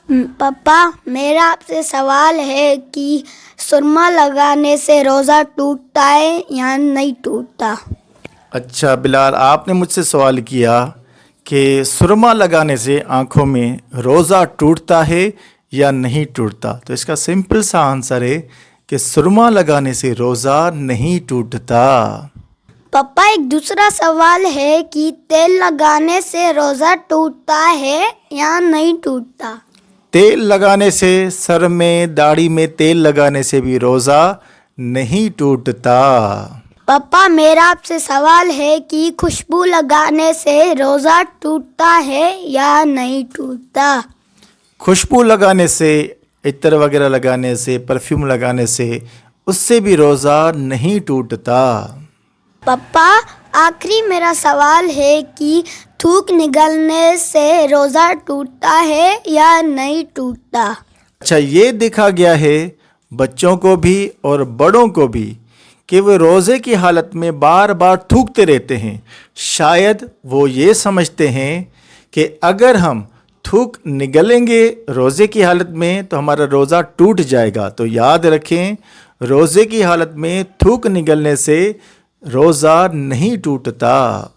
पापा, मेरा आपसे सवाल है कि सुरमा लगाने से रोज़ा टूटता है या नहीं टूटता। अच्छा बिलाल, आपने मुझसे सवाल किया कि सुरमा लगाने से आँखों में रोज़ा टूटता है या नहीं टूटता। तो इसका सिंपल सा आंसर है कि सुरमा लगाने से रोज़ा नहीं टूटता। पापा, एक दूसरा सवाल है कि तेल लगाने से रोज़ा टूटता है या नहीं टूटता। तेल लगाने से, सर में दाढ़ी में तेल लगाने से भी रोज़ा नहीं टूटता। पापा, मेरा आपसे सवाल है कि खुशबू लगाने से रोज़ा टूटता है या नहीं टूटता। खुशबू लगाने से, इत्र वगैरह लगाने से, परफ्यूम लगाने से, उससे भी रोज़ा नहीं टूटता। पापा, आखिरी मेरा सवाल है कि थूक निगलने से रोज़ा टूटता है या नहीं टूटता। अच्छा, ये देखा गया है बच्चों को भी और बड़ों को भी कि वे रोज़े की हालत में बार बार थूकते रहते हैं। शायद वो ये समझते हैं कि अगर हम थूक निगलेंगे रोज़े की हालत में तो हमारा रोज़ा टूट जाएगा। तो याद रखें, रोज़े की हालत में थूक निगलने से रोज़ा नहीं टूटता।